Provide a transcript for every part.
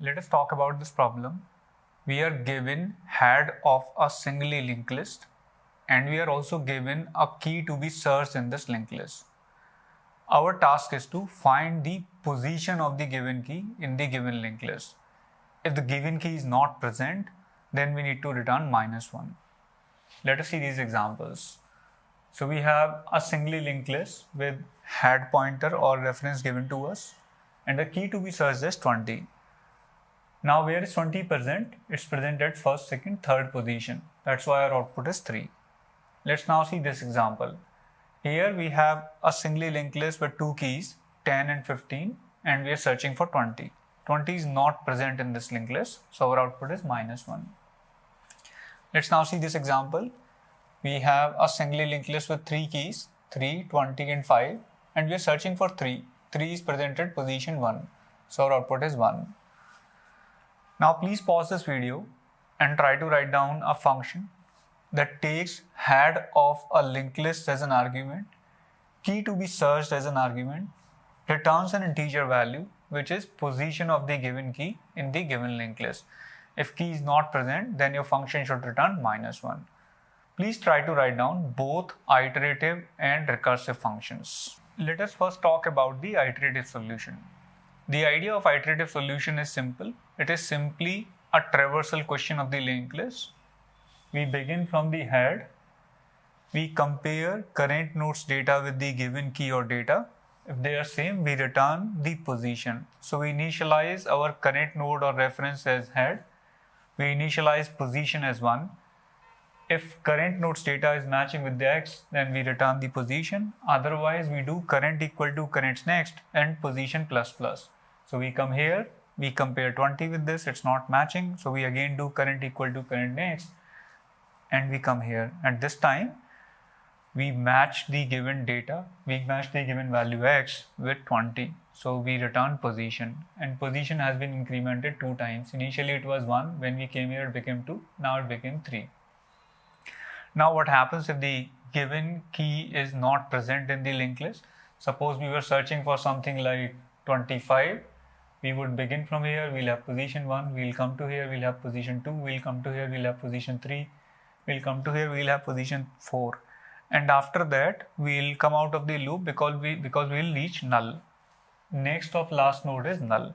Let us talk about this problem. We are given head of a singly linked list and we are also given a key to be searched in this linked list. Our task is to find the position of the given key in the given linked list. If the given key is not present, then we need to return -1. Let us see these examples. So we have a singly linked list with head pointer or reference given to us and the key to be searched is 20. Now where is 20 present? It's present at first, second, third position. That's why our output is 3. Let's now see this example. Here we have a singly linked list with two keys, 10 and 15, and we are searching for 20. 20 is not present in this linked list, so our output is -1. Let's now see this example. We have a singly linked list with 3 keys, 3, 20 and 5, and we are searching for 3. 3 is present at position 1, so our output is 1. Now please pause this video and try to write down a function that takes head of a linked list as an argument, key to be searched as an argument, returns an integer value which is position of the given key in the given linked list. If key is not present, then your function should return -1. Please try to write down both iterative and recursive functions. Let us first talk about the iterative solution. The idea of iterative solution is simple. It is simply a traversal question of the linked list. We begin from the head. We compare current node's data with the given key or data. If they are same, we return the position. So we initialize our current node or reference as head. We initialize position as 1. If current node's data is matching with the x, then we return the position. Otherwise, we do current equal to current's next and position plus plus. So we come here, we compare 20 with this, it's not matching. So we again do current equal to current next and we come here. At this time, we match the given data, we match the given value x with 20. So we return position and position has been incremented 2 times. Initially it was 1, when we came here it became 2, now it became 3. Now what happens if the given key is not present in the linked list? Suppose we were searching for something like 25. We would begin from here, we'll have position 1, we'll come to here, we'll have position 2, we'll come to here, we'll have position 3, we'll come to here, we'll have position 4. And after that, we'll come out of the loop because we'll reach null. Next of last node is null.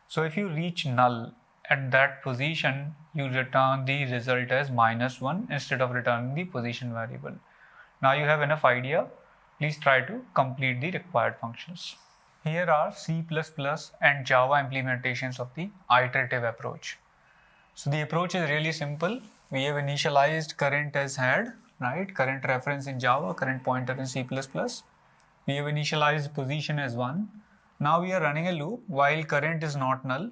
So if you reach null at that position, you return the result as -1 instead of returning the position variable. Now you have enough idea. Please try to complete the required functions. Here are C++ and Java implementations of the iterative approach. So the approach is really simple. We have initialized current as head, right? Current reference in Java, current pointer in C++. We have initialized position as 1. Now we are running a loop while current is not null.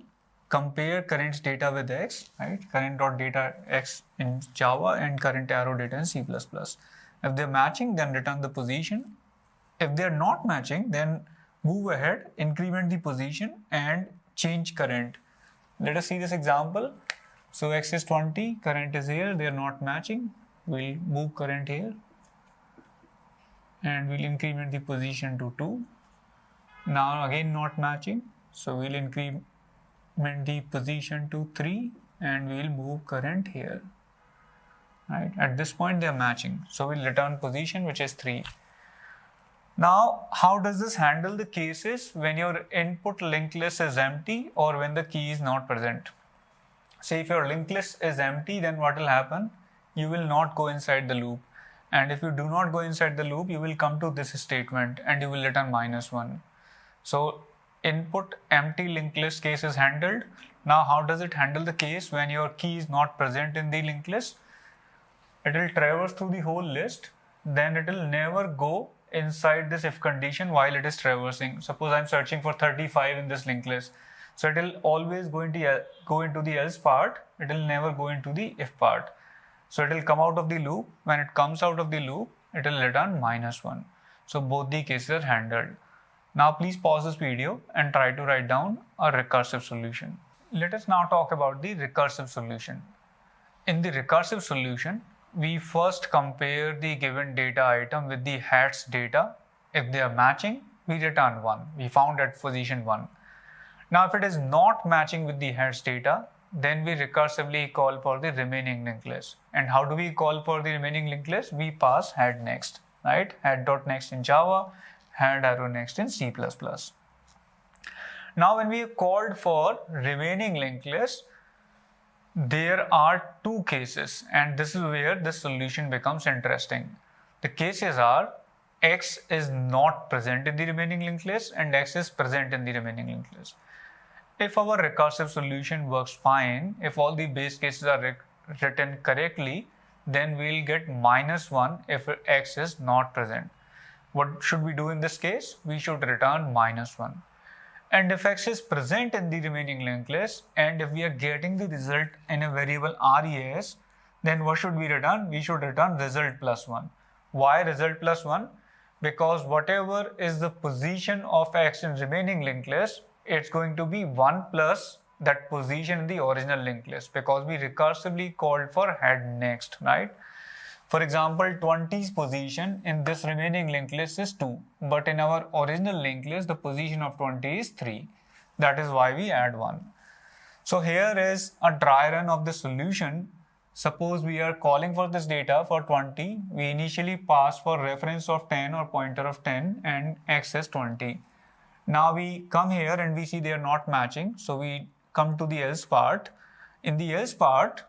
Compare current's data with x, right? Current.data x in Java and current arrow data in C++. If they're matching, then return the position. If they're not matching, then move ahead, increment the position and change current. Let us see this example. So x is 20, current is here, they are not matching. We'll move current here and we'll increment the position to 2. Now again not matching, so we'll increment the position to 3 and we'll move current here. Right? At this point they are matching, so we'll return position which is 3. Now, how does this handle the cases when your input linked list is empty or when the key is not present? Say if your linked list is empty, then what will happen? You will not go inside the loop. And if you do not go inside the loop, you will come to this statement and you will return -1. So input empty linked list case is handled. Now, how does it handle the case when your key is not present in the linked list? It will traverse through the whole list. Then it will never go inside this if condition while it is traversing. Suppose I'm searching for 35 in this linked list. So it will always go into the else part. It will never go into the if part. So it will come out of the loop. When it comes out of the loop, it will return -1. So both the cases are handled. Now please pause this video and try to write down a recursive solution. Let us now talk about the recursive solution. In the recursive solution, we first compare the given data item with the head's data. If they are matching, we return 1. We found at position 1. Now, if it is not matching with the heads data, then we recursively call for the remaining linked list. And how do we call for the remaining linked list? We pass head next, right? Head.next in Java, head arrow next in C++. Now, when we called for remaining linked list, there are two cases, and this is where the solution becomes interesting. The cases are X is not present in the remaining linked list and X is present in the remaining linked list. If our recursive solution works fine, if all the base cases are written correctly, then we'll get -1 if X is not present. What should we do in this case? We should return -1. And if X is present in the remaining linked list, and if we are getting the result in a variable RES, then what should we return? We should return result +1. Why result +1? Because whatever is the position of X in remaining linked list, it's going to be 1 plus that position in the original linked list, because we recursively called for head next, right? For example, 20's position in this remaining linked list is 2, but in our original linked list, the position of 20 is 3. That is why we add 1. So here is a dry run of the solution. Suppose we are calling for this data for 20. We initially pass for reference of 10 or pointer of 10 and X is 20. Now we come here and we see they are not matching. So we come to the else part. In the else part,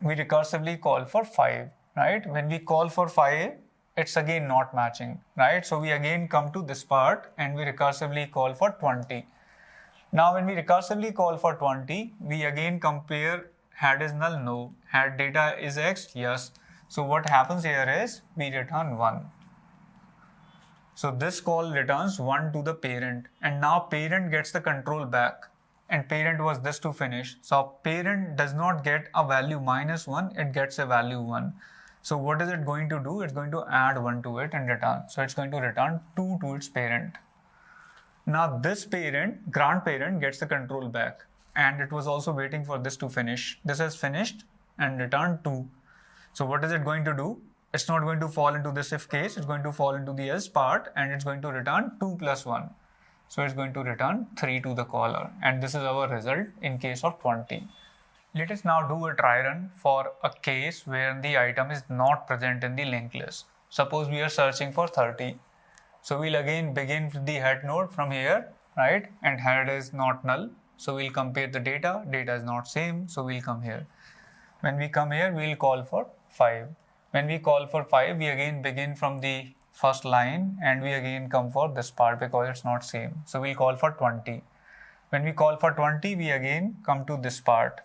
we recursively call for 5, right? When we call for 5, it's again not matching, right? So we again come to this part and we recursively call for 20. Now when we recursively call for 20, we again compare head is null, no. Head data is X, yes. So what happens here is we return 1. So this call returns 1 to the parent, and now parent gets the control back, and parent was this to finish. So parent does not get a value -1, it gets a value 1. So what is it going to do? It's going to add 1 to it and return. So it's going to return 2 to its parent. Now this parent, grandparent, gets the control back, and it was also waiting for this to finish. This has finished and returned 2. So what is it going to do? It's not going to fall into this if case, it's going to fall into the else part, and it's going to return 2 plus 1. So it's going to return 3 to the caller, and this is our result in case of 20. Let us now do a try run for a case where the item is not present in the linked list. Suppose we are searching for 30. So we'll again begin with the head node from here, right? And head is not null. So we'll compare the data. Data is not same. So we'll come here. When we come here, we'll call for 5. When we call for 5, we again begin from the first line and we again come for this part because it's not same. So we'll call for 20. When we call for 20, we again come to this part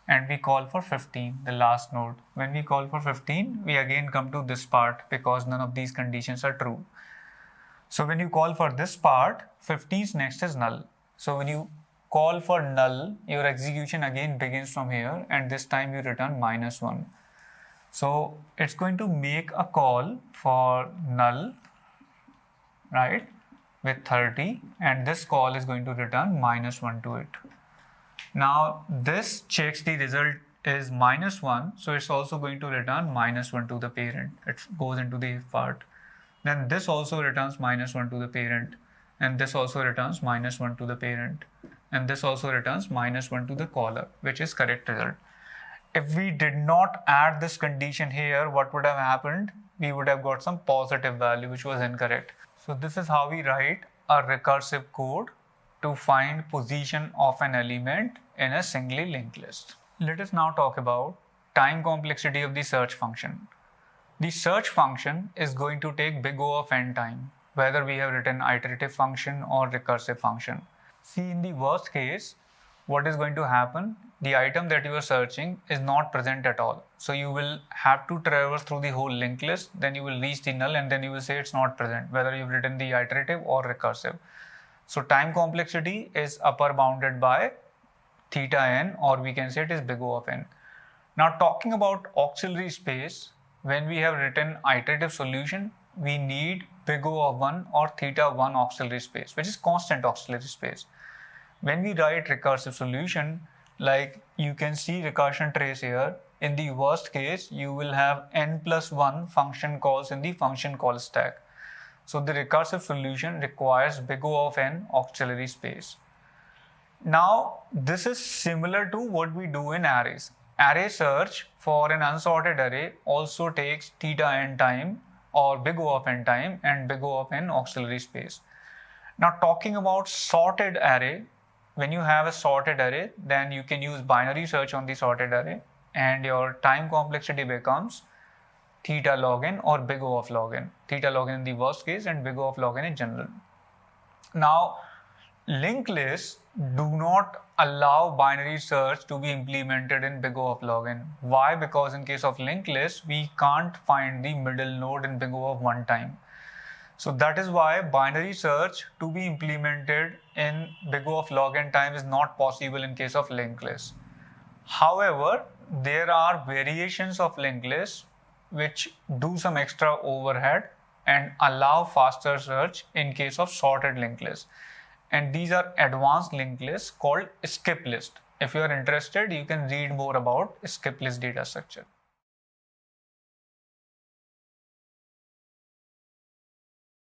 and we call for 15, the last node. When we call for 15, we again come to this part because none of these conditions are true. So when you call for this part, 15's next is null. So when you call for null, your execution again begins from here, and this time you return -1. So it's going to make a call for null, right, with 30, and this call is going to return -1 to it. Now this checks the result is -1, so it's also going to return -1 to the parent. It goes into the if part. Then this also returns -1 to the parent, and this also returns -1 to the parent, and this also returns -1 to the caller, which is correct result. If we did not add this condition here, what would have happened? We would have got some positive value which was incorrect. So this is how we write a recursive code to find position of an element in a singly linked list. Let us now talk about time complexity of the search function. The search function is going to take big O of n time, whether we have written iterative function or recursive function. See, in the worst case, what is going to happen? The item that you are searching is not present at all. So you will have to traverse through the whole linked list, then you will reach the null, and then you will say it's not present, whether you've written the iterative or recursive. So time complexity is upper bounded by theta n, or we can say it is big O of n. Now talking about auxiliary space, when we have written iterative solution, we need big O of 1 or theta 1 auxiliary space, which is constant auxiliary space. When we write recursive solution, like you can see recursion trace here, in the worst case, you will have n+1 function calls in the function call stack. So the recursive solution requires big O of n auxiliary space. Now, this is similar to what we do in arrays. Array search for an unsorted array also takes theta n time or big O of n time and big O of n auxiliary space. Now, talking about sorted array, when you have a sorted array, then you can use binary search on the sorted array and your time complexity becomes theta log n or big O of log n. Theta log n in the worst case and big O of log n in general. Now, linked lists do not allow binary search to be implemented in big O of log n. Why? Because in case of linked lists, we can't find the middle node in big O of one time. So that is why binary search to be implemented in big O of log n time is not possible in case of linked lists. However, there are variations of linked lists which do some extra overhead and allow faster search in case of sorted linked lists. And these are advanced linked lists called skip list. If you are interested, you can read more about skip list data structure.